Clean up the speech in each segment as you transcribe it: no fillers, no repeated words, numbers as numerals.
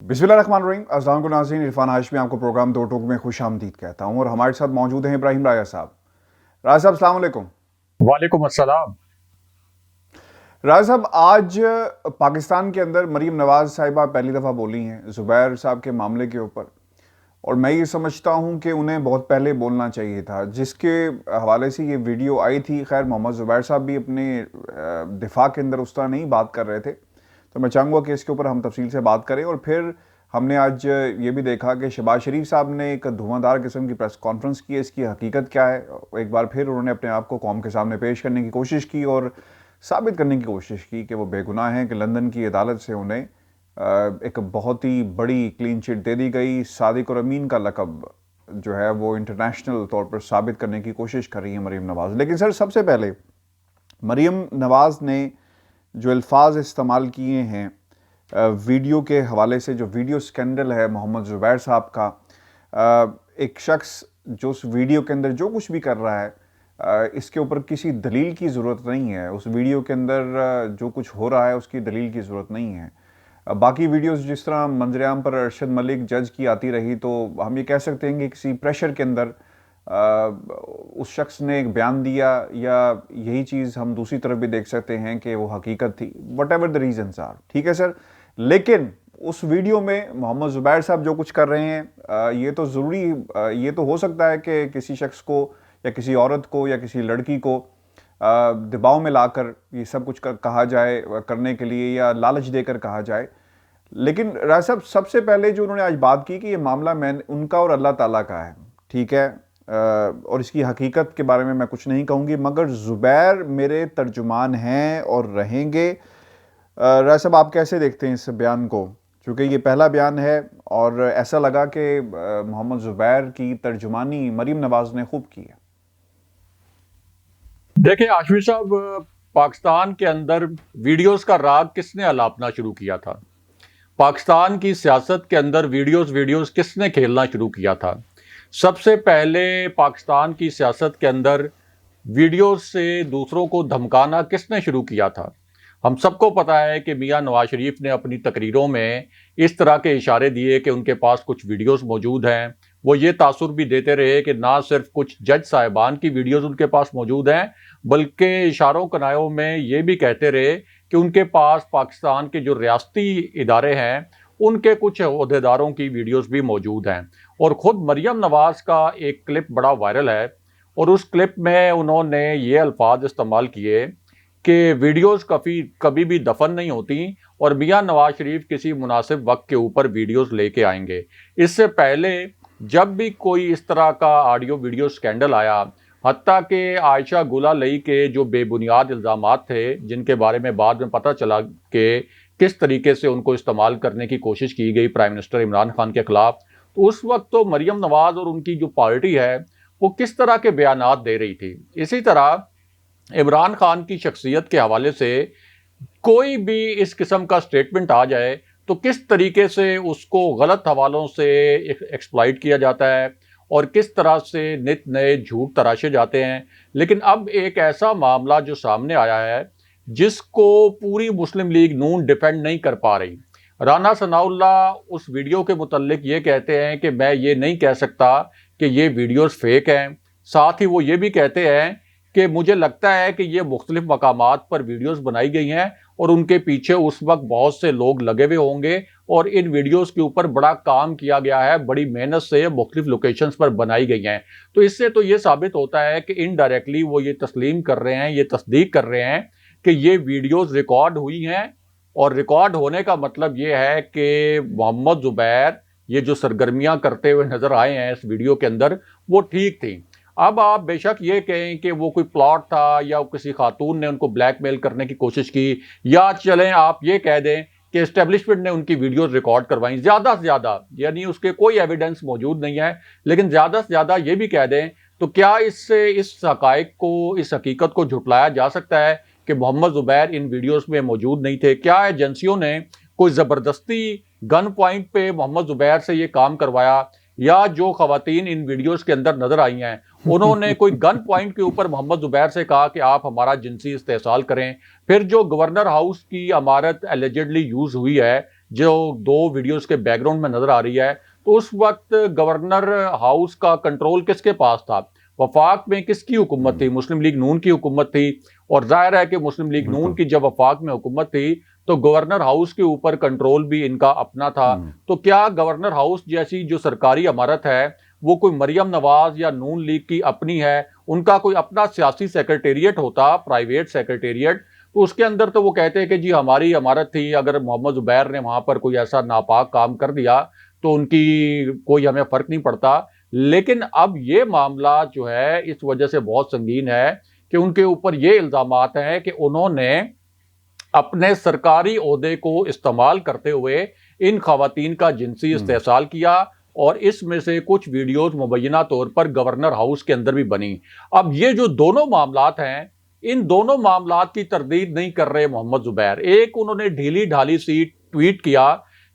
बिस्मिल्लाहिर्रहमानिर्रहीम। अस्सलाम वालेकुम नाज़रीन, इरफान हाशमी आपको प्रोग्राम दो टोक में खुश आमदीद कहता हूँ और हमारे साथ मौजूद हैं इब्राहिम राजा साहब। राजा साहब अस्सलाम वालेकुम। वालेकुम अस्सलाम। राजा साहब, आज पाकिस्तान के अंदर मरीम नवाज़ साहिबा पहली दफ़ा बोली हैं ज़ुबैर साहब के मामले के ऊपर, और मैं ये समझता हूँ कि उन्हें बहुत पहले बोलना चाहिए था, जिसके हवाले से ये वीडियो आई थी। खैर, मोहम्मद ज़ुबैर साहब भी अपने दिफा के अंदर उस तरह नहीं बात कर रहे थे, तो मैं चाहूँगा कि इसके ऊपर हम तफसील से बात करें। और फिर हमने आज ये भी देखा कि शहबाज शरीफ साहब ने एक धुआंधार किस्म की प्रेस कॉन्फ्रेंस की है। इसकी हकीकत क्या है, एक बार फिर उन्होंने अपने आप को कौम के सामने पेश करने की कोशिश की और साबित करने की कोशिश की कि वो बेगुनाह हैं, कि लंदन की अदालत से उन्हें एक बहुत ही बड़ी क्लीन चिट दे दी गई। सादिक और अमीन का लक़ब जो है वो इंटरनेशनल तौर पर साबित करने की कोशिश कर रही है मरीम नवाज़। लेकिन सर, सबसे पहले मरीम नवाज़ ने जो अल्फाज इस्तेमाल किए हैं वीडियो के हवाले से, जो वीडियो स्कैंडल है मोहम्मद ज़ुबैर साहब का, एक शख्स जो उस वीडियो के अंदर जो कुछ भी कर रहा है, इसके ऊपर किसी दलील की ज़रूरत नहीं है। उस वीडियो के अंदर जो कुछ हो रहा है उसकी दलील की ज़रूरत नहीं है। बाकी वीडियोस जिस तरह मंजरेआम पर अरशद मलिक जज की आती रही, तो हम ये कह सकते हैं कि किसी प्रेशर के अंदर उस शख्स ने एक बयान दिया, या यही चीज़ हम दूसरी तरफ भी देख सकते हैं कि वो हकीकत थी। Whatever the reasons are, ठीक है सर। लेकिन उस वीडियो में मोहम्मद ज़ुबैर साहब जो कुछ कर रहे हैं, ये तो ज़रूरी, ये तो हो सकता है कि किसी शख्स को या किसी औरत को या किसी लड़की को दबाव में लाकर ये सब कुछ कहा जाए करने के लिए, या लालच देकर कहा जाए। लेकिन राज साहब, सबसे पहले जो उन्होंने आज बात की कि ये मामला उनका और अल्लाह ताला का है, ठीक है, और इसकी हकीकत के बारे में मैं कुछ नहीं कहूँगी, मगर ज़ुबैर मेरे तर्जुमान हैं और रहेंगे। राज साहब, आप कैसे देखते हैं इस बयान को? क्योंकि ये पहला बयान है और ऐसा लगा कि मोहम्मद ज़ुबैर की तर्जुमानी मरीम नवाज़ ने खूब की है। देखिए आशमी साहब, पाकिस्तान के अंदर वीडियोस का राग किसने अलापना शुरू किया था? पाकिस्तान की सियासत के अंदर वीडियोस किसने खेलना शुरू किया था? सबसे पहले पाकिस्तान की सियासत के अंदर वीडियोस से दूसरों को धमकाना किसने शुरू किया था? हम सबको पता है कि मियां नवाज शरीफ ने अपनी तकरीरों में इस तरह के इशारे दिए कि उनके पास कुछ वीडियोस मौजूद हैं। वो ये तासुर भी देते रहे कि ना सिर्फ कुछ जज साहिबान की वीडियोस उनके पास मौजूद हैं, बल्कि इशारों कनायों में ये भी कहते रहे कि उनके पास पाकिस्तान के जो रियासती इदारे हैं उनके कुछ ओहदेदारों की वीडियोस भी मौजूद हैं। और ख़ुद मरियम नवाज़ का एक क्लिप बड़ा वायरल है, और उस क्लिप में उन्होंने ये अल्फाज इस्तेमाल किए कि वीडियोस कभी भी दफन नहीं होती, और मियां नवाज शरीफ किसी मुनासिब वक्त के ऊपर वीडियोस लेके आएंगे। इससे पहले जब भी कोई इस तरह का ऑडियो वीडियो स्कैंडल आया, हत्ता कि आयशा गुलालई के जो बेबुनियाद इल्ज़ामात थे, जिनके बारे में बाद में पता चला कि किस तरीके से उनको इस्तेमाल करने की कोशिश की गई प्राइम मिनिस्टर इमरान खान के खिलाफ, तो उस वक्त तो मरियम नवाज़ और उनकी जो पार्टी है वो किस तरह के बयानात दे रही थी। इसी तरह इमरान खान की शख्सियत के हवाले से कोई भी इस किस्म का स्टेटमेंट आ जाए तो किस तरीके से उसको गलत हवालों से एक्सप्लॉइट किया जाता है और किस तरह से नित नए झूठ तराशे जाते हैं। लेकिन अब एक ऐसा मामला जो सामने आया है जिसको पूरी मुस्लिम लीग नून डिफेंड नहीं कर पा रही। राना सनाउल्लाह उस वीडियो के मुतल्लिक ये कहते हैं कि मैं ये नहीं कह सकता कि ये वीडियोस फेक हैं। साथ ही वो ये भी कहते हैं कि मुझे लगता है कि ये मुख्तलिफ मकामात पर वीडियोस बनाई गई हैं और उनके पीछे उस वक्त बहुत से लोग लगे हुए होंगे और इन वीडियोस के ऊपर बड़ा काम किया गया है, बड़ी मेहनत से मुख्तलिफ लोकेशंस पर बनाई गई हैं। तो इससे तो ये साबित होता है कि इनडायरेक्टली वो ये तस्लीम कर रहे हैं, ये तस्दीक कर रहे हैं कि ये वीडियोस रिकॉर्ड हुई हैं, और रिकॉर्ड होने का मतलब ये है कि मोहम्मद ज़ुबैर ये जो सरगर्मियां करते हुए नजर आए हैं इस वीडियो के अंदर, वो ठीक थी। अब आप बेशक ये कहें कि वो कोई प्लॉट था या किसी खातून ने उनको ब्लैकमेल करने की कोशिश की, या चलें आप ये कह दें कि एस्टेब्लिशमेंट ने उनकी वीडियोस रिकॉर्ड करवाई ज़्यादा से ज़्यादा, यानी उसके कोई एविडेंस मौजूद नहीं है, लेकिन ज़्यादा से ज़्यादा ये भी कह दें, तो क्या इससे इस हक़ाइक़ को, इस हकीकत को झुटलाया जा सकता है कि मोहम्मद ज़ुबैर इन वीडियोस में मौजूद नहीं थे? क्या एजेंसियों ने कोई ज़बरदस्ती गन पॉइंट पे मोहम्मद ज़ुबैर से ये काम करवाया, या जो खवातीन इन वीडियोस के अंदर नजर आई हैं उन्होंने कोई गन पॉइंट के ऊपर मोहम्मद ज़ुबैर से कहा कि आप हमारा जिनसी इस्तेहसाल करें? फिर जो गवर्नर हाउस की इमारत एलिजेडली यूज हुई है जो दो वीडियोस के बैकग्राउंड में नजर आ रही है, तो उस वक्त गवर्नर हाउस का कंट्रोल किसके पास था? वफाक में किसकी हुकूमत थी? मुस्लिम लीग नून की हुकूमत थी। और जाहिर है कि मुस्लिम लीग नून बिल्कुल। की जब वफाक में हुकूमत थी तो गवर्नर हाउस के ऊपर कंट्रोल भी इनका अपना था। तो क्या गवर्नर हाउस जैसी जो सरकारी इमारत है वो कोई मरियम नवाज या नून लीग की अपनी है? उनका कोई अपना सियासी सेक्रेटेरिएट होता, प्राइवेट सेक्रेटेरिएट, तो उसके अंदर तो वो कहते हैं कि जी हमारी इमारत थी, अगर मोहम्मद जुबैर ने वहां पर कोई ऐसा नापाक काम कर दिया तो उनकी कोई हमें फर्क नहीं पड़ता। लेकिन अब ये मामला जो है इस वजह से बहुत संगीन है कि उनके ऊपर ये इल्जामात हैं कि उन्होंने अपने सरकारी ओहदे को इस्तेमाल करते हुए इन खवातीन का जिनसी इस्तेहसाल किया, और इसमें से कुछ वीडियोस मुबैना तौर पर गवर्नर हाउस के अंदर भी बनी। अब ये जो दोनों मामलात हैं, इन दोनों मामलात की तरदीद नहीं कर रहे मोहम्मद जुबैर। एक उन्होंने ढीली ढाली सी ट्वीट किया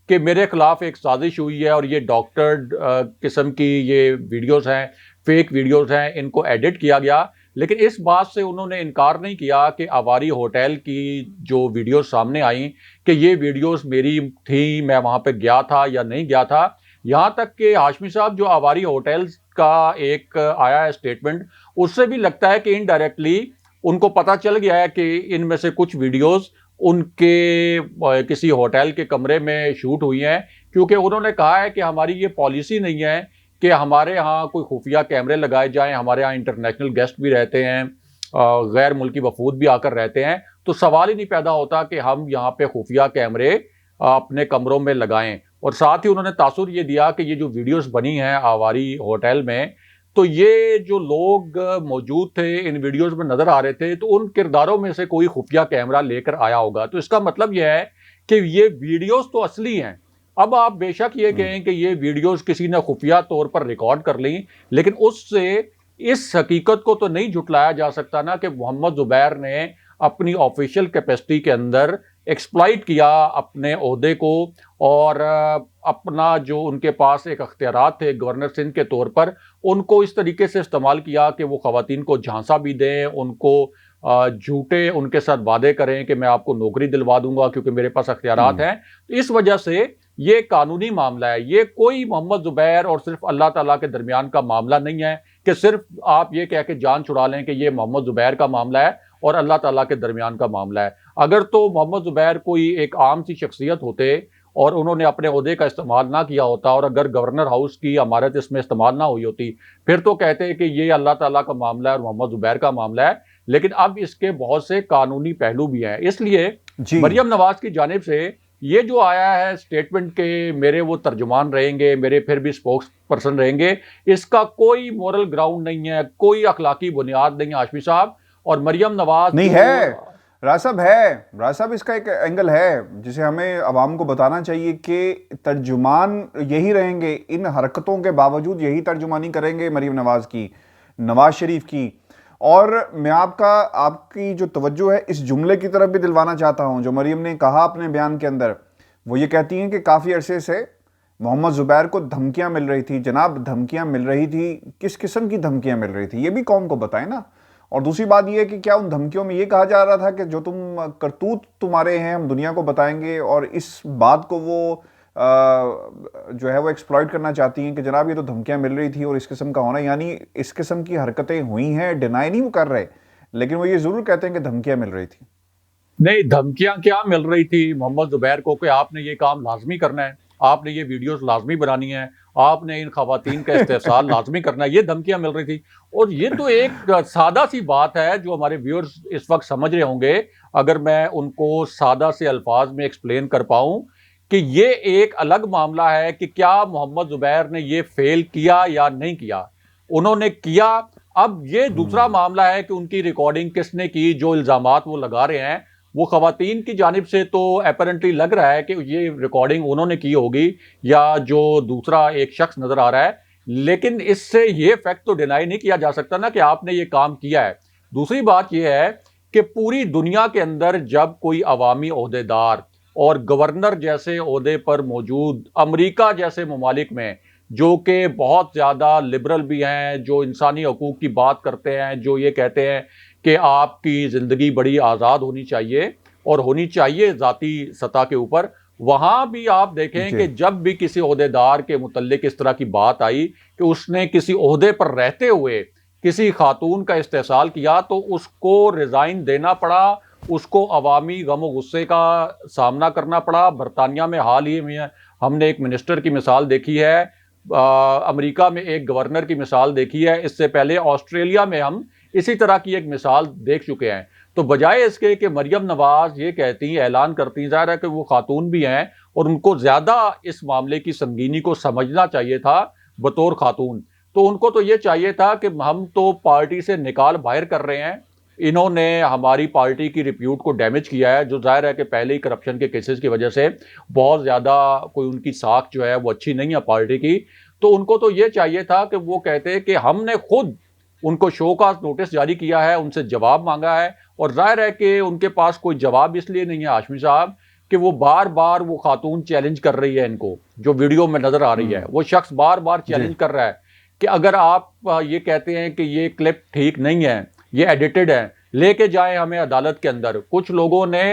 कि मेरे खिलाफ एक साजिश हुई है और ये डॉक्टर्ड किस्म की ये वीडियोस हैं, फेक वीडियोस हैं, इनको एडिट किया गया। लेकिन इस बात से उन्होंने इनकार नहीं किया कि आवारी होटल की जो वीडियोस सामने आई कि ये वीडियोस मेरी थी, मैं वहां पे गया था या नहीं गया था। यहां तक कि हाशमी साहब, जो आवारी होटल्स का एक आया है स्टेटमेंट, उससे भी लगता है कि इनडायरेक्टली उनको पता चल गया है कि इनमें से कुछ वीडियोस उनके किसी होटल के कमरे में शूट हुई हैं, क्योंकि उन्होंने कहा है कि हमारी ये पॉलिसी नहीं है कि हमारे यहाँ कोई खुफिया कैमरे लगाए जाएं, हमारे यहाँ इंटरनेशनल गेस्ट भी रहते हैं, गैर मुल्की वफूद भी आकर रहते हैं, तो सवाल ही नहीं पैदा होता कि हम यहाँ पे खुफिया कैमरे अपने कमरों में लगाएं। और साथ ही उन्होंने तासुर ये दिया कि ये जो वीडियोस बनी हैं आवारी होटल में, तो ये जो लोग मौजूद थे इन वीडियोस में नजर आ रहे थे, तो उन किरदारों में से कोई खुफिया कैमरा लेकर आया होगा। तो इसका मतलब यह है कि ये वीडियोस तो असली हैं। अब आप बेशक ये कहें कि ये वीडियोस किसी ने खुफिया तौर पर रिकॉर्ड कर ली, लेकिन उससे इस हकीकत को तो नहीं झुटलाया जा सकता ना कि मोहम्मद जुबैर ने अपनी ऑफिशियल कैपेसिटी के अंदर एक्सप्लॉइट किया अपने ओहदे को, और अपना जो उनके पास एक अख्तियारात थे गवर्नर सिंध के तौर पर, उनको इस तरीके से इस्तेमाल किया कि वो खवातीन को झांसा भी दें, उनको झूठे उनके साथ वादे करें कि मैं आपको नौकरी दिलवा दूंगा क्योंकि मेरे पास अख्तियारात हैं। तो इस वजह से ये कानूनी मामला है, ये कोई मोहम्मद जुबैर और सिर्फ अल्लाह ताला के दरमियान का मामला नहीं है कि सिर्फ आप ये कह के जान छुड़ा लें कि ये मोहम्मद जुबैर का मामला है और अल्लाह ताला के दरमियान का मामला है। अगर तो मोहम्मद जुबैर कोई एक आम सी शख्सियत होते और उन्होंने अपने ओहदे का इस्तेमाल ना किया होता, और अगर गवर्नर हाउस की इमारत इसमें इस्तेमाल ना हुई होती, फिर तो कहते हैं कि ये अल्लाह ताला का मामला है और मोहम्मद जुबैर का मामला है। लेकिन अब इसके बहुत से कानूनी पहलू भी हैं, इसलिए मरियम नवाज की जानिब से ये जो आया है स्टेटमेंट के मेरे वो तर्जुमान रहेंगे, मेरे फिर भी स्पोक्स पर्सन रहेंगे, इसका कोई मोरल ग्राउंड नहीं है, कोई अखलाकी बुनियाद नहीं है हाशमी साहब। और मरियम नवाज नहीं है, रासब है, रासब इसका एक एंगल है जिसे हमें अवाम को बताना चाहिए कि तर्जुमान यही रहेंगे, इन हरकतों के बावजूद यही तर्जुमानी करेंगे मरियम नवाज की, नवाज शरीफ की। और मैं आपकी जो तवज्जो है इस जुमले की तरफ भी दिलवाना चाहता हूं जो मरियम ने कहा अपने बयान के अंदर। वो ये कहती हैं कि काफ़ी अरसे से मोहम्मद जुबैर को धमकियां मिल रही थी। जनाब, धमकियां मिल रही थी, किस किस्म की धमकियां मिल रही थी ये भी कौम को बताएं ना। और दूसरी बात यह है कि क्या उन धमकियों में ये कहा जा रहा था कि जो तुम करतूत तुम्हारे हैं हम दुनिया को बताएंगे, और इस बात को वो जो है वो एक्सप्लॉइट करना चाहती हैं कि जनाब ये तो धमकियां मिल रही थी और इस किस्म का होना, यानी इस किस्म की हरकतें हुई हैं, डिनाई नहीं वो कर रहे, लेकिन वो ये जरूर कहते हैं कि धमकियां मिल रही थी। नहीं, धमकियां क्या मिल रही थी मोहम्मद जुबैर को कि आपने ये काम लाजमी करना है, आपने ये वीडियोस लाजमी बनानी है, आपने इन खवातीन का इस्तेहसाल लाजमी करना है, ये धमकियां मिल रही थी। और ये तो एक सादा सी बात है जो हमारे व्यूअर्स इस वक्त समझ रहे होंगे, अगर मैं उनको सादा से अल्फाज में एक्सप्लेन कर पाऊं कि ये एक अलग मामला है कि क्या मोहम्मद जुबैर ने ये फेल किया या नहीं किया। उन्होंने किया। अब ये दूसरा मामला है कि उनकी रिकॉर्डिंग किसने की, जो इल्जामात वो लगा रहे हैं वो खवातीन की जानिब से तो अपरेंटली लग रहा है कि ये रिकॉर्डिंग उन्होंने की होगी या जो दूसरा एक शख्स नजर आ रहा है, लेकिन इससे ये फैक्ट तो डिनाई नहीं किया जा सकता ना कि आपने ये काम किया है। दूसरी बात यह है कि पूरी दुनिया के अंदर जब कोई अवामी ओहदेदार और गवर्नर जैसे ओहदे पर मौजूद अमेरिका जैसे ममालिक में, जो कि बहुत ज़्यादा लिबरल भी हैं, जो इंसानी हकूक़ की बात करते हैं, जो ये कहते हैं कि आपकी ज़िंदगी बड़ी आज़ाद होनी चाहिए और होनी चाहिए ज़ाती सतह के ऊपर, वहां भी आप देखें जी। कि जब भी किसी ओहदेदार के मुतल्लिक इस तरह की बात आई कि उसने किसी ओहदे पर रहते हुए किसी खातून का इस्तेहसाल किया तो उसको रिजाइन देना पड़ा, उसको अवामी गम गुस्से का सामना करना पड़ा। बरतानिया में हाल ही में हमने एक मिनिस्टर की मिसाल देखी है, अमेरिका में एक गवर्नर की मिसाल देखी है, इससे पहले ऑस्ट्रेलिया में हम इसी तरह की एक मिसाल देख चुके हैं। तो बजाय इसके कि मरियम नवाज ये कहती ऐलान करती, ज़ाहिर है कि वो खातून भी हैं और उनको ज़्यादा इस मामले की संगीनी को समझना चाहिए था बतौर खातून। तो उनको तो ये चाहिए था कि हम तो पार्टी से निकाल बाहर कर रहे हैं, इन्होंने हमारी पार्टी की रिप्यूट को डैमेज किया है, जो जाहिर है कि पहले ही करप्शन के केसेस की वजह से बहुत ज़्यादा कोई उनकी साख जो है वो अच्छी नहीं है पार्टी की। तो उनको तो ये चाहिए था कि वो कहते कि हमने खुद उनको शो का नोटिस जारी किया है, उनसे जवाब मांगा है, और जाहिर है कि उनके पास कोई जवाब इसलिए नहीं है हाशमी साहब कि वो बार बार वो खातून चैलेंज कर रही है इनको, जो वीडियो में नजर आ रही है वो शख्स बार बार चैलेंज कर रहा है कि अगर आप ये कहते हैं कि ये क्लिप ठीक नहीं है, ये एडिटेड है, लेके जाएं हमें अदालत के अंदर। कुछ लोगों ने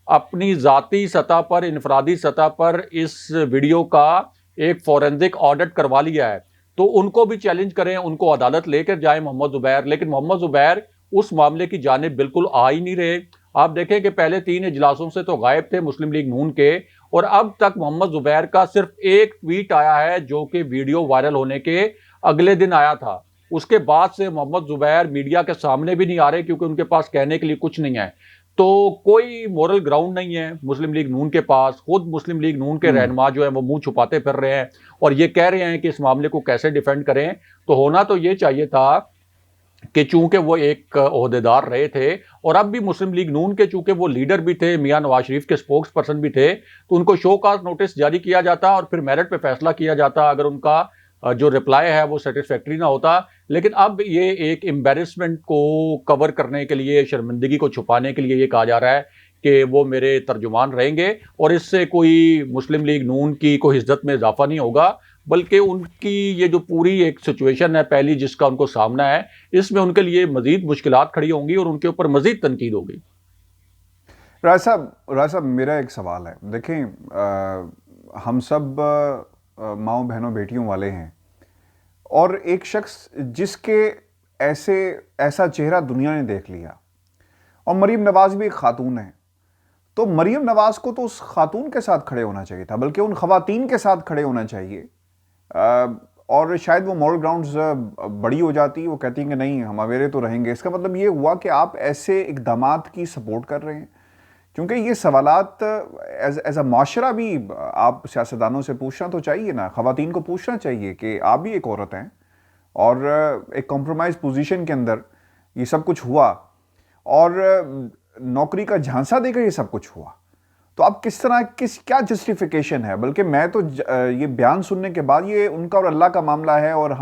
अपनी जाती सतह पर, इनफरादी सतह पर इस वीडियो का एक फॉरेंसिक ऑडिट करवा लिया है, तो उनको भी चैलेंज करें, उनको अदालत लेकर जाए मोहम्मद जुबैर। लेकिन मोहम्मद जुबैर उस मामले की जानिब बिल्कुल आ ही नहीं रहे। आप देखें कि पहले 3 इजलासों से तो गायब थे मुस्लिम लीग नून के, और अब तक मोहम्मद जुबैर का सिर्फ एक ट्वीट आया है जो कि वीडियो वायरल होने के अगले दिन आया था। उसके बाद से मोहम्मद जुबैर मीडिया के सामने भी नहीं आ रहे क्योंकि उनके पास कहने के लिए कुछ नहीं है। तो कोई मोरल ग्राउंड नहीं है मुस्लिम लीग नून के पास। खुद मुस्लिम लीग नून के रहनुमा जो है वो मुंह छुपाते फिर रहे हैं और ये कह रहे हैं कि इस मामले को कैसे डिफेंड करें। तो होना तो ये चाहिए था कि चूंकि वो एक ओहदेदार रहे थे और अब भी मुस्लिम लीग नून के चूंकि वो लीडर भी थे, मियां नवाज शरीफ के स्पोक्स पर्सन भी थे, तो उनको शो काज नोटिस जारी किया जाता और फिर मेरिट पे फैसला किया जाता अगर उनका जो रिप्लाई है वो सेटिस्फैक्ट्री ना होता। लेकिन अब ये एक एम्बेरसमेंट को कवर करने के लिए, शर्मिंदगी को छुपाने के लिए ये कहा जा रहा है कि वो मेरे तर्जुमान रहेंगे, और इससे कोई मुस्लिम लीग नून की कोई इज्जत में इजाफा नहीं होगा, बल्कि उनकी ये जो पूरी एक सिचुएशन है पहली जिसका उनको सामना है, इसमें उनके लिए मजीद मुश्किलात खड़ी होंगी और उनके ऊपर मजीद तनकीद होगी। राय साहब, मेरा एक सवाल है। देखें, हम सब माओ बहनों बेटियों वाले हैं, और एक शख्स जिसके ऐसा चेहरा दुनिया ने देख लिया, और मरीम नवाज भी एक खातून है, तो मरीम नवाज को तो उस खातून के साथ खड़े होना चाहिए था, बल्कि उन खवातीन के साथ खड़े होना चाहिए। और शायद वो मॉरल ग्राउंड्स बड़ी हो जाती, वो कहती हैं कि नहीं हम अवेरे तो रहेंगे। इसका मतलब ये हुआ कि आप ऐसे इकदामात की सपोर्ट कर रहे हैं, क्योंकि ये सवालात एज अ माशरा भी आप सियासतदानों से पूछना तो चाहिए ना, खवातीन को पूछना चाहिए कि आप भी एक औरत हैं, और एक कॉम्प्रोमाइज़ पोजीशन के अंदर ये सब कुछ हुआ, और नौकरी का झांसा देकर ये सब कुछ हुआ। तो आप क्या जस्टिफिकेशन है? बल्कि मैं तो ये बयान सुनने के बाद, ये उनका और अल्लाह का मामला है, और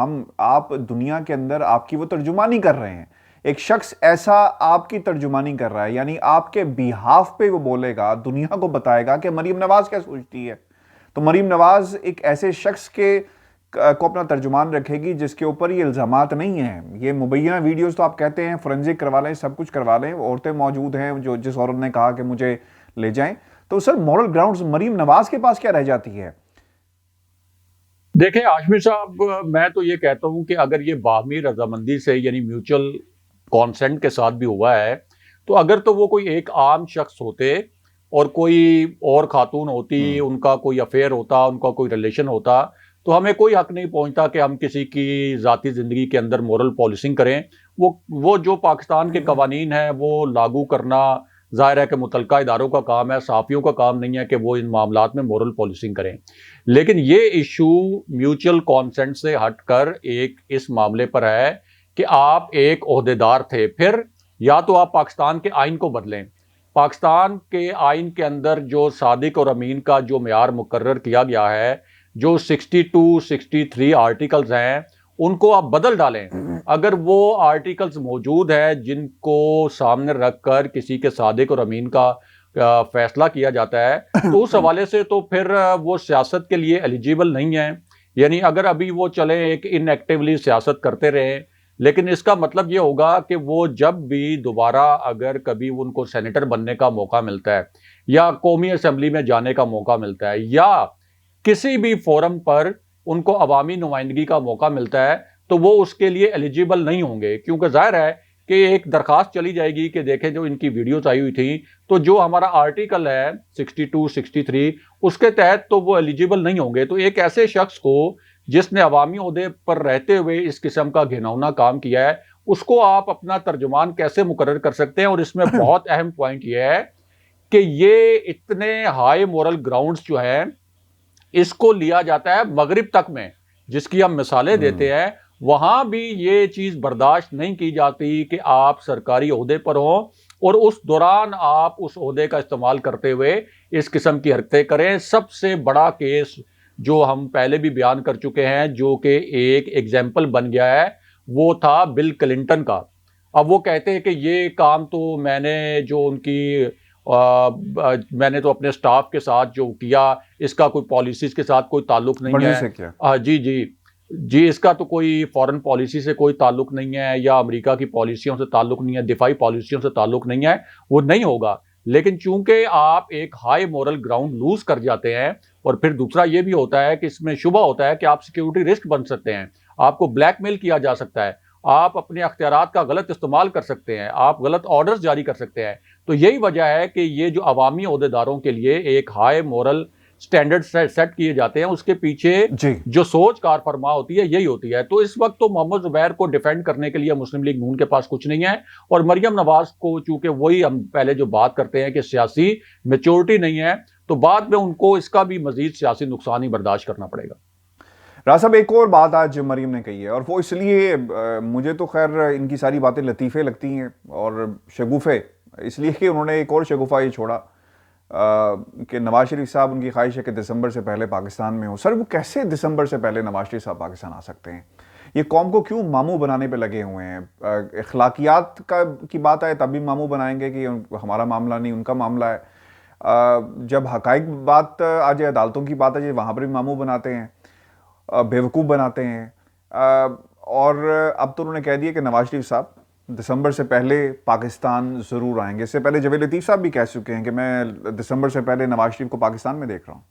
आप दुनिया के अंदर आपकी वो तर्जुमानी कर रहे हैं। एक शख्स ऐसा आपकी तर्जुमानी कर रहा है, यानी आपके बिहाफ पे वो बोलेगा, दुनिया को बताएगा कि मरीम नवाज क्या सोचती है। तो मरीम नवाज एक ऐसे शख्स को अपना तर्जुमान रखेगी जिसके ऊपर ये इल्ज़ामात नहीं हैं। ये मुबैना वीडियोस तो आप कहते हैं फोरेंसिक करवा लें, सब कुछ करवा लें, औरतें मौजूद हैं जो जिस औरत ने कहा कि मुझे ले जाएं, तो sir moral grounds Maryam Nawaz के पास क्या रह जाती है? देखें हाशमी साहब, मैं तो ये कहता हूं कि अगर ये बाहमी रजामंदी से यानी म्यूचुअल कॉन्सेंट के साथ भी हुआ है, तो अगर तो वो कोई एक आम शख्स होते और कोई और खातून होती, उनका कोई अफेयर होता, उनका कोई रिलेशन होता, तो हमें कोई हक नहीं पहुंचता कि हम किसी की ज़ाती ज़िंदगी के अंदर मोरल पॉलिसिंग करें। वो जो पाकिस्तान के कवानीन हैं वो लागू करना ज़ाहिर है कि मुतलका इदारों का काम है, सहाफ़ियों का काम नहीं है कि वो इन मामलात में मोरल पॉलिसिंग करें। लेकिन ये इशू म्यूचुअल कॉन्सेंट से हटकर एक इस मामले पर है कि आप एक ओहदेदार थे, फिर या तो आप पाकिस्तान के आइन को बदलें। पाकिस्तान के आइन के अंदर जो सादिक और अमीन का जो मेयार मुकर्रर किया गया है, जो 62, 63 आर्टिकल्स हैं, उनको आप बदल डालें। अगर वो आर्टिकल्स मौजूद है जिनको सामने रखकर किसी के सादिक और अमीन का फैसला किया जाता है, तो उस हवाले से तो फिर वो सियासत के लिए एलिजिबल नहीं है। यानी अगर अभी वो चले एक इनएक्टिवली सियासत करते रहे, लेकिन इसका मतलब ये होगा कि वो जब भी दोबारा अगर कभी उनको सेनेटर बनने का मौका मिलता है या कौमी असेंबली में जाने का मौका मिलता है या किसी भी फोरम पर उनको अवामी नुमाइंदगी का मौका मिलता है, तो वो उसके लिए एलिजिबल नहीं होंगे, क्योंकि जाहिर है कि एक दरखास्त चली जाएगी कि देखें जो इनकी वीडियोस आई हुई थी, तो जो हमारा आर्टिकल है 62, 63 उसके तहत तो वो एलिजिबल नहीं होंगे। तो एक ऐसे शख्स को जिसने अवामी ओहदे पर रहते हुए इस किस्म का घिनौना काम किया है, उसको आप अपना तर्जुमान कैसे मुकर्रर कर सकते हैं? और इसमें बहुत अहम पॉइंट यह है कि ये इतने हाई मोरल ग्राउंड्स जो हैं, इसको लिया जाता है मगरिब तक में, जिसकी हम मिसालें देते हैं, वहां भी ये चीज बर्दाश्त नहीं की जाती कि आप सरकारी ओहदे पर हो और उस दौरान आप उस ओहदे का इस्तेमाल करते हुए इस किस्म की हरकतें करें। सबसे बड़ा केस जो हम पहले भी बयान कर चुके हैं, जो कि एक एग्जाम्पल बन गया है, वो था बिल क्लिंटन का। अब वो कहते हैं कि ये काम तो मैंने जो उनकी मैंने तो अपने स्टाफ के साथ जो किया, इसका कोई पॉलिसीज के साथ कोई ताल्लुक नहीं मर्जी है। से किया। जी जी जी, इसका तो कोई फॉरेन पॉलिसी से कोई ताल्लुक नहीं है या अमेरिका की पॉलिसियों से ताल्लुक नहीं है, दिफाई पॉलिसियों से ताल्लुक नहीं है, वो नहीं होगा। लेकिन चूंकि आप एक हाई मोरल ग्राउंड लूज कर जाते हैं, और फिर दूसरा ये भी होता है कि इसमें शुबा होता है कि आप सिक्योरिटी रिस्क बन सकते हैं, आपको ब्लैकमेल किया जा सकता है, आप अपने अख्तियारात का गलत इस्तेमाल कर सकते हैं, आप गलत ऑर्डर्स जारी कर सकते हैं। तो यही वजह है कि ये जो अवामी ओहदेदारों के लिए एक हाई मोरल स्टैंडर्ड सेट किए जाते हैं, उसके पीछे जी। जो सोच कार फरमा होती है यही होती है। तो इस वक्त तो मोहम्मद जुबैर को डिफेंड करने के लिए मुस्लिम लीग नून के पास कुछ नहीं है, और मरियम नवाज को चूंकि वही हम पहले जो बात करते हैं कि सियासी मेच्योरिटी नहीं है, तो बाद में उनको इसका भी मजीद सियासी नुकसान ही बर्दाश्त करना पड़ेगा। राज साहब, एक और बात आज मरियम ने कही है, और वो इसलिए मुझे तो खैर इनकी सारी बातें लतीफ़े लगती हैं और शगुफ़े, इसलिए कि उन्होंने एक और शगुफ़ा ये छोड़ा कि नवाज शरीफ साहब, उनकी ख्वाहिश है कि दिसंबर से पहले पाकिस्तान में हो। सर, वो कैसे दिसंबर से पहले नवाज शरीफ साहब पाकिस्तान आ सकते हैं? ये कौम को क्यों मामू बनाने पे लगे हुए हैं? अखलाकियात की बात आए तब भी मामू बनाएंगे कि हमारा मामला नहीं, उनका मामला है। जब हकाइक बात आ जाए, अदालतों की बात आ जाए, वहाँ पर भी मामू बनाते हैं, बेवकूफ़ बनाते हैं। और अब तो उन्होंने कह दिया कि नवाज शरीफ साहब दिसंबर से पहले पाकिस्तान ज़रूर आएंगे। इससे पहले जावेद लतीफ़ साहब भी कह चुके हैं कि मैं दिसंबर से पहले नवाज शरीफ को पाकिस्तान में देख रहा हूँ।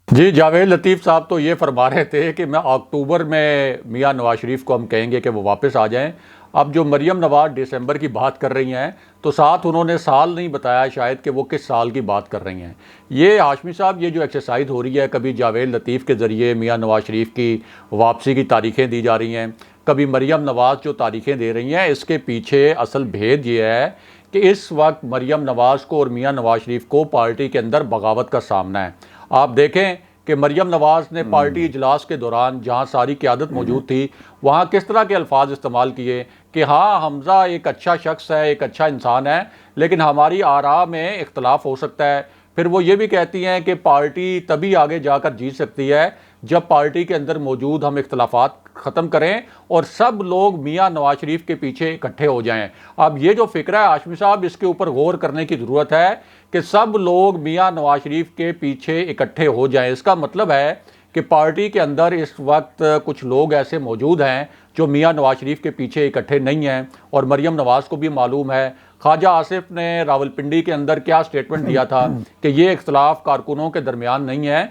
जी, जावेद लतीफ़ साहब तो ये फरमा रहे थे कि मैं अक्टूबर में मियां नवाज शरीफ को हम कहेंगे कि वो वापस आ जाएं। अब जो मरियम नवाज दिसंबर की बात कर रही हैं, तो साथ उन्होंने साल नहीं बताया शायद कि वो किस साल की बात कर रही हैं। ये हाशमी साहब, ये जो एक्सरसाइज हो रही है, कभी जावेद लतीफ़ के ज़रिए मियां नवाज शरीफ की वापसी की तारीखें दी जा रही हैं, कभी मरियम नवाज जो तारीखें दे रही हैं, इसके पीछे असल भेद ये है कि इस वक्त मरियम नवाज को और मियां नवाज शरीफ को पार्टी के अंदर बगावत का सामना है। आप देखें कि मरियम नवाज ने पार्टी इजलास के दौरान, जहां सारी क़यादत मौजूद थी, वहां किस तरह के अल्फाज इस्तेमाल किए कि हाँ, हमज़ा एक अच्छा शख्स है, एक अच्छा इंसान है, लेकिन हमारी आरा में इख्तलाफ हो सकता है। फिर वो ये भी कहती हैं कि पार्टी तभी आगे जाकर जीत सकती है जब पार्टी के अंदर मौजूद हम इख्तलाफात ख़त्म करें और सब लोग मियां नवाज शरीफ के पीछे इकट्ठे हो जाएं। अब ये जो फ़िक्र है हाशमी साहब, इसके ऊपर गौर करने की ज़रूरत है कि सब लोग मियां नवाज शरीफ के पीछे इकट्ठे हो जाएं। इसका मतलब है कि पार्टी के अंदर इस वक्त कुछ लोग ऐसे मौजूद हैं जो मियां नवाज शरीफ के पीछे इकट्ठे नहीं हैं, और मरियम नवाज को भी मालूम है। ख्वाजा आसिफ ने रावलपिंडी के अंदर क्या स्टेटमेंट दिया था कि ये इख्तलाफ कारकुनों के दरमियान नहीं है,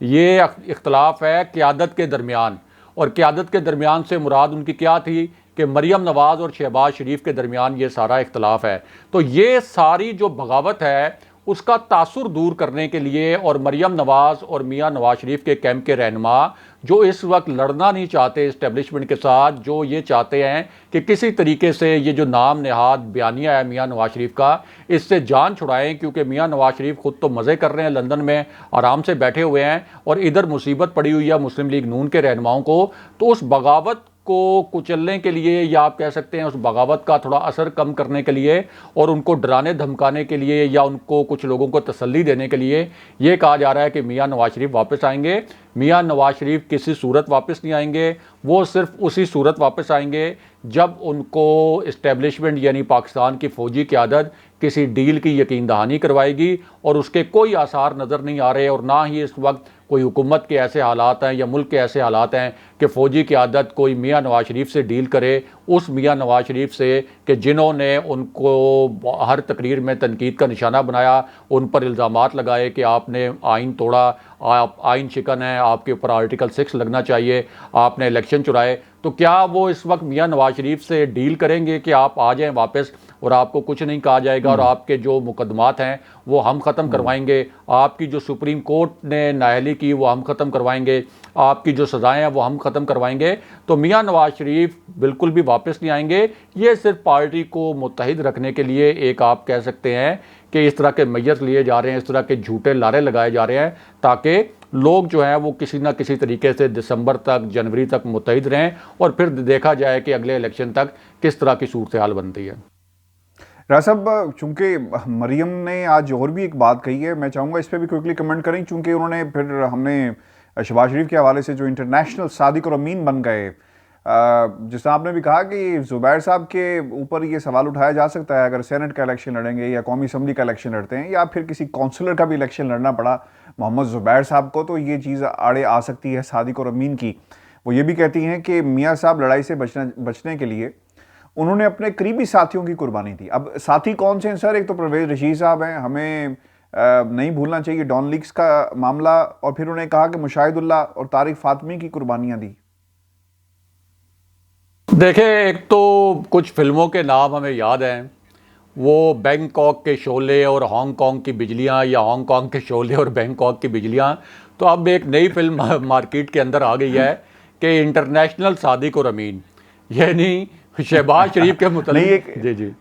ये इख्तलाफ है क़यादत के दरमियान। और क़यादत के दरमियान से मुराद उनकी क्या थी कि मरियम नवाज और शहबाज शरीफ के दरमियान ये सारा इख्तलाफ है। तो ये सारी जो बगावत है, उसका तासुर दूर करने के लिए, और मरियम नवाज और मियां नवाज शरीफ के कैंप के रहनुमा जो इस वक्त लड़ना नहीं चाहते इस्टेब्लिशमेंट के साथ, जो ये चाहते हैं कि किसी तरीके से ये जो नाम नेहाद बयानिया है मियां नवाज शरीफ का, इससे जान छुड़ाएं, क्योंकि मियां नवाज शरीफ खुद तो मज़े कर रहे हैं, लंदन में आराम से बैठे हुए हैं, और इधर मुसीबत पड़ी हुई है मुस्लिम लीग नून के रहनुमाओं को। तो उस बगावत को कुचलने के लिए, या आप कह सकते हैं उस बगावत का थोड़ा असर कम करने के लिए, और उनको डराने धमकाने के लिए, या उनको कुछ लोगों को तसल्ली देने के लिए ये कहा जा रहा है कि मियां नवाज शरीफ वापस आएंगे। मियां नवाज शरीफ किसी सूरत वापस नहीं आएंगे, वो सिर्फ उसी सूरत वापस आएंगे जब उनको इस्टेब्लिशमेंट यानी पाकिस्तान की फ़ौजी क़यादत किसी डील की यकीन दहानी करवाएगी, और उसके कोई आसार नज़र नहीं आ रहे, और ना ही इस वक्त कोई हुकूमत के ऐसे हालात हैं या मुल्क के ऐसे हालात हैं कि फ़ौजी क़यादत कोई मियाँ नवाज शरीफ से डील करे, उस मियाँ नवाज शरीफ से कि जिन्होंने उनको हर तकरीर में तनकीद का निशाना बनाया, उन पर इल्ज़ामात लगाए कि आपने आइन तोड़ा, आप आइन शिकन है, आपके ऊपर आर्टिकल 6 लगना चाहिए, आपने इलेक्शन चुराए। तो क्या वो इस वक्त मियाँ नवाज शरीफ से डील करेंगे कि आप आ जाएं वापस और आपको कुछ नहीं कहा जाएगा और आपके जो मुकदमात हैं वो हम ख़त्म करवाएंगे, आपकी जो सुप्रीम कोर्ट ने नाअहली की वो हम ख़त्म करवाएंगे, आपकी जो सज़ाएं हैं वो हम ख़त्म करवाएंगे? तो मियाँ नवाज शरीफ बिल्कुल भी वापस नहीं आएंगे। ये सिर्फ पार्टी को मुत्तहिद रखने के लिए एक आप कह सकते हैं कि इस तरह के मैयर्स लिए जा रहे हैं, इस तरह के झूठे लारे लगाए जा रहे हैं ताकि लोग जो हैं वो किसी ना किसी तरीके से दिसंबर तक, जनवरी तक मुत्तहिद रहें और फिर देखा जाए कि अगले इलेक्शन तक किस तरह की सूरत हाल बनती है। राज साहब, चूंकि मरियम ने आज और भी एक बात कही है, मैं चाहूँगा इस पर भी क्विकली कमेंट करें, चूंकि उन्होंने फिर हमने शहबाज शरीफ के हवाले से जो इंटरनेशनल सादिक और अमीन बन गए, जिस तरह आपने भी कहा कि ज़ुबैर साहब के ऊपर ये सवाल उठाया जा सकता है अगर सेनेट का इलेक्शन लड़ेंगे या कौमी असम्बली का इलेक्शन लड़ते हैं या फिर किसी काउंसलर का भी इलेक्शन लड़ना पड़ा मोहम्मद ज़ुबैर साहब को, तो ये चीज़ आड़े आ सकती है सादिक और अमीन की। वो ये भी कहती हैं कि मियाँ साहब लड़ाई से बचने के लिए उन्होंने अपने करीबी साथियों की कुर्बानी दी। अब साथी कौन से हैं सर? एक तो परवेज रशीद साहब हैं, हमें नहीं भूलना चाहिए डॉन लीक्स का मामला, और फिर उन्होंने कहा कि मुशाहिदुल्लाह और तारिक फातमी की कुर्बानियां दी। देखें, एक तो कुछ फिल्मों के नाम हमें याद हैं, वो बैंकॉक के शोले और हांगकांग की बिजलियां या हांगकांग के शोले और बैंकॉक की बिजलियां। तो अब एक नई फिल्म मार्केट के अंदर आ गई है कि इंटरनेशनल सादिक और अमीन, यानी शहबाज शरीफ के मुतालिक। जी जी,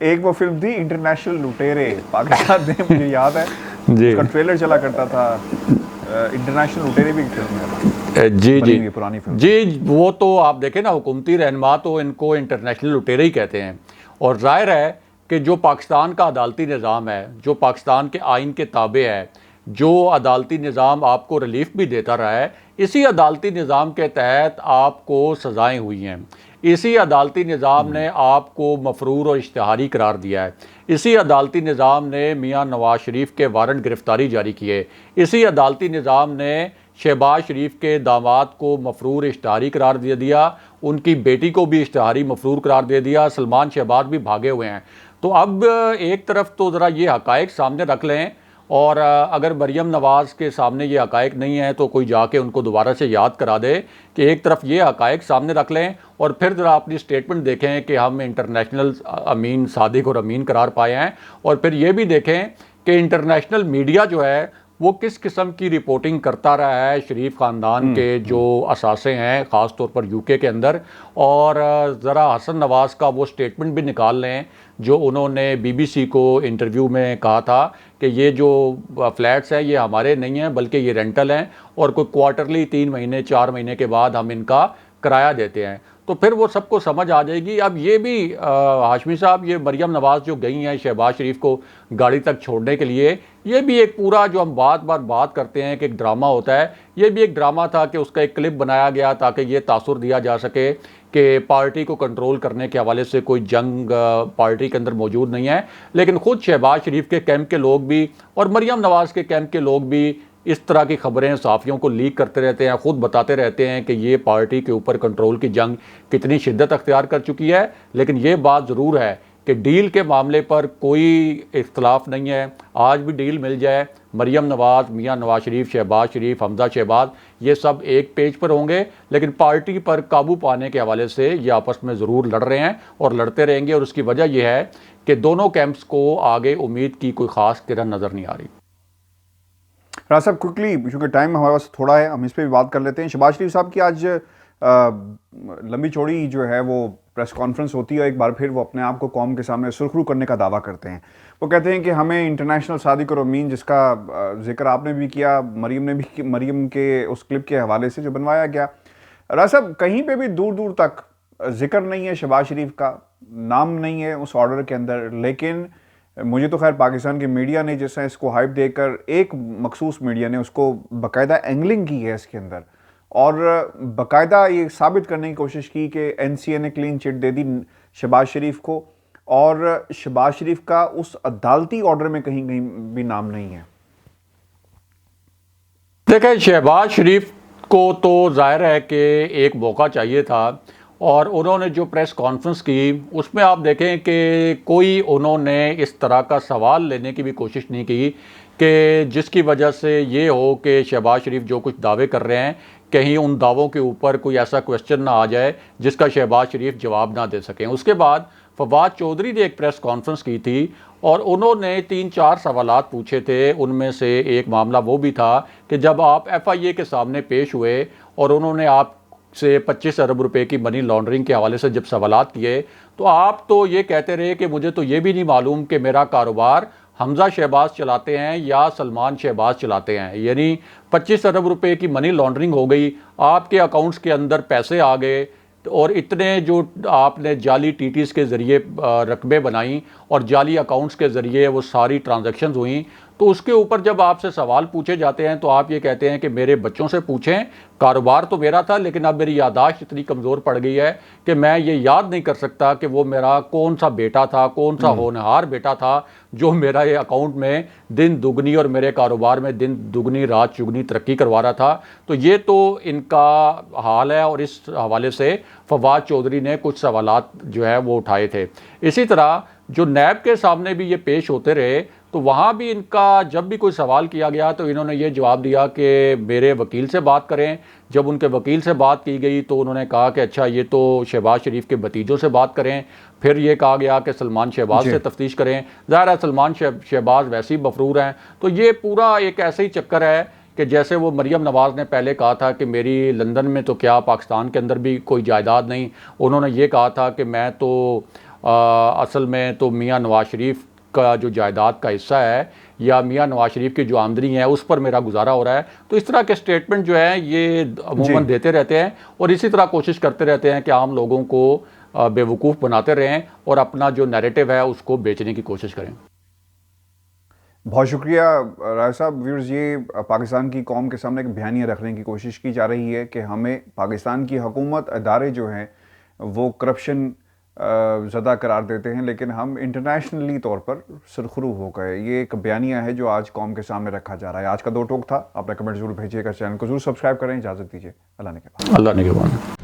एक वो फिल्म थी इंटरनेशनल लुटेरे, पाकिस्तान में, मुझे याद है जी, उसका ट्रेलर चला करता था। इंटरनेशनल लुटेरे भी फिल्म है, जी जी, पुरानी फिल्म जी। वो तो आप देखें ना, हुकूमती रहनुमा तो इनको इंटरनेशनल लुटेरे ही कहते हैं। और जाहिर है कि जो पाकिस्तान का अदालती निज़ाम है, जो पाकिस्तान के आइन के ताबे है, जो अदालती निज़ाम आपको रिलीफ भी देता रहा है, इसी अदालती निज़ाम के तहत आपको सज़ाएँ हुई हैं। इसी अदालती निज़ाम ने आपको मफरूर और इश्तिहारी करार दिया है। इसी अदालती निज़ाम ने मियाँ नवाज शरीफ के वारंट गिरफ़्तारी जारी किए। इसी अदालती निज़ाम ने शहबाज शरीफ के दामाद को मफरूर इश्तिहारी करार दे दिया, उनकी बेटी को भी इश्तिहारी मफरूर करार दे दिया, सलमान शहबाज भी भागे हुए हैं। तो अब एक तरफ तो ज़रा ये हक़ाइक़ सामने रख लें, और अगर मरियम नवाज़ के सामने ये हक़ाइक़ नहीं है तो कोई जाके उनको दोबारा से याद करा दे कि एक तरफ ये हक़ाइक़ सामने रख लें और फिर ज़रा अपनी स्टेटमेंट देखें कि हम इंटरनेशनल अमीन, सादिक और अमीन करार पाए हैं, और फिर ये भी देखें कि इंटरनेशनल मीडिया जो है वो किस किस्म की रिपोर्टिंग करता रहा है शरीफ ख़ानदान के जो असासे हैं, ख़ास तौर पर यूके के अंदर। और ज़रा हसन नवाज़ का वो स्टेटमेंट भी निकाल लें जो उन्होंने बीबीसी को इंटरव्यू में कहा था कि ये जो फ्लैट्स हैं ये हमारे नहीं हैं बल्कि ये रेंटल हैं, और कोई क्वार्टरली 3 महीने 4 महीने के बाद हम इनका किराया देते हैं। तो फिर वो सबको समझ आ जाएगी। अब ये भी हाशमी साहब, ये मरियम नवाज़ जो गई हैं शहबाज शरीफ को गाड़ी तक छोड़ने के लिए, ये भी एक पूरा जो हम बात करते हैं कि एक ड्रामा होता है, ये भी एक ड्रामा था कि उसका एक क्लिप बनाया गया ताकि ये तासुर दिया जा सके कि पार्टी को कंट्रोल करने के हवाले से कोई जंग पार्टी के अंदर मौजूद नहीं है। लेकिन ख़ुद शहबाज शरीफ के कैंप के लोग भी और मरियम नवाज़ के कैंप के लोग भी इस तरह की खबरें सहाफ़ियों को लीक करते रहते हैं, ख़ुद बताते रहते हैं कि ये पार्टी के ऊपर कंट्रोल की जंग कितनी शिद्दत अख्तियार कर चुकी है। लेकिन ये बात ज़रूर है कि डील के मामले पर कोई इख्तलाफ नहीं है। आज भी डील मिल जाए, मरियम नवाज़, मियाँ नवाज शरीफ, शहबाज शरीफ, हमजा शहबाज, ये सब एक पेज पर होंगे, लेकिन पार्टी पर काबू पाने के हवाले से ये आपस में ज़रूर लड़ रहे हैं और लड़ते रहेंगे। और उसकी वजह यह है कि दोनों कैंप्स को आगे उम्मीद की कोई ख़ास किरण नज़र नहीं आ रही। राज साहब, क्विकली, क्योंकि टाइम हमारे पास थोड़ा है, हम इस पर भी बात कर लेते हैं। शहबाज शरीफ साहब की आज लंबी चौड़ी जो है वो प्रेस कॉन्फ्रेंस होती है, एक बार फिर वो अपने आप को कौम के सामने सुरखरू करने का दावा करते हैं। वो कहते हैं कि हमें इंटरनेशनल सादिक और अमीन, जिसका जिक्र आपने भी किया, मरियम ने भी, मरियम के उस क्लिप के हवाले से जो बनवाया गया, राज साहब कहीं पे भी दूर दूर तक जिक्र नहीं है शहबाज शरीफ का, नाम नहीं है उस ऑर्डर के अंदर। लेकिन मुझे तो खैर पाकिस्तान के मीडिया ने जैसा इसको हाइप देकर, एक मखसूस मीडिया ने उसको बाकायदा एंगलिंग की है इसके अंदर, और बाकायदा ये साबित करने की कोशिश की कि एनसीए ने क्लीन चिट दे दी शहबाज शरीफ को, और शहबाज शरीफ का उस अदालती ऑर्डर में कहीं कहीं भी नाम नहीं है। देखें, शहबाज शरीफ को तो जाहिर है कि एक मौका चाहिए था, और उन्होंने जो प्रेस कॉन्फ्रेंस की उसमें आप देखें कि कोई उन्होंने इस तरह का सवाल लेने की भी कोशिश नहीं की कि जिसकी वजह से ये हो कि शहबाज शरीफ जो कुछ दावे कर रहे हैं कहीं उन दावों के ऊपर कोई ऐसा क्वेश्चन ना आ जाए जिसका शहबाज शरीफ जवाब ना दे सकें। उसके बाद फवाद चौधरी ने एक प्रेस कॉन्फ्रेंस की थी और उन्होंने 3-4 सवालात पूछे थे। उनमें से एक मामला वो भी था कि जब आप FIA के सामने पेश हुए और उन्होंने आपसे 25 अरब रुपए की मनी लॉन्ड्रिंग के हवाले से जब सवालात किए, तो आप तो ये कहते रहे कि मुझे तो ये भी नहीं मालूम कि मेरा कारोबार हमजा शहबाज चलाते हैं या सलमान शहबाज चलाते हैं। यानी 25 अरब रुपए की मनी लॉन्ड्रिंग हो गई, आपके अकाउंट्स के अंदर पैसे आ गए, और इतने जो आपने जाली TTs के ज़रिए रकबे बनाई और जाली अकाउंट्स के ज़रिए वो सारी ट्रांजैक्शंस हुई, तो उसके ऊपर जब आपसे सवाल पूछे जाते हैं तो आप ये कहते हैं कि मेरे बच्चों से पूछें, कारोबार तो मेरा था लेकिन अब मेरी याददाश्त इतनी कमज़ोर पड़ गई है कि मैं ये याद नहीं कर सकता कि वो मेरा कौन सा बेटा था, कौन सा होनहार बेटा था जो मेरा ये अकाउंट में दिन दुगनी और मेरे कारोबार में दिन दुगनी रात चुगनी तरक्की करवा रहा था। तो ये तो इनका हाल है, और इस हवाले से फवाद चौधरी ने कुछ सवालात जो है वो उठाए थे। इसी तरह जो नैब के सामने भी ये पेश होते रहे, तो वहाँ भी इनका जब भी कोई सवाल किया गया तो इन्होंने ये जवाब दिया कि मेरे वकील से बात करें। जब उनके वकील से बात की गई तो उन्होंने कहा कि अच्छा ये तो शहबाज शरीफ के भतीजों से बात करें। फिर ये कहा गया कि सलमान शहबाज से तफ्तीश करें। ज़ाहिर है सलमान शहबाज वैसे ही मफरूर हैं। तो ये पूरा एक ऐसे ही चक्कर है कि जैसे वो मरियम नवाज़ ने पहले कहा था कि मेरी लंदन में तो क्या पाकिस्तान के अंदर भी कोई जायदाद नहीं। उन्होंने ये कहा था कि मैं तो असल में तो मियाँ नवाज शरीफ का जो जायदाद का हिस्सा है या मियाँ नवाज शरीफ की जो आमदनी है उस पर मेरा गुजारा हो रहा है। तो इस तरह के स्टेटमेंट जो है ये अमूमन देते रहते हैं और इसी तरह कोशिश करते रहते हैं कि आम लोगों को बेवकूफ़ बनाते रहें और अपना जो नैरेटिव है उसको बेचने की कोशिश करें। बहुत शुक्रिया राय साहब। व्यूअर्स, ये पाकिस्तान की कौम के सामने एक बयानिया रखने की कोशिश की जा रही है कि हमें पाकिस्तान की हुकूमत अदारे जो हैं वो करप्शन ज़्यादा करार देते हैं, लेकिन हम इंटरनेशनली तौर पर सुरखरू हो गए। ये एक बयानिया है जो आज कौम के सामने रखा जा रहा है। आज का दो टोक था। आपने कमेंट जरूर भेजिएगा, चैनल को जरूर सब्सक्राइब करें। इजाज़त दीजिए। अल्लाह ने के बाद।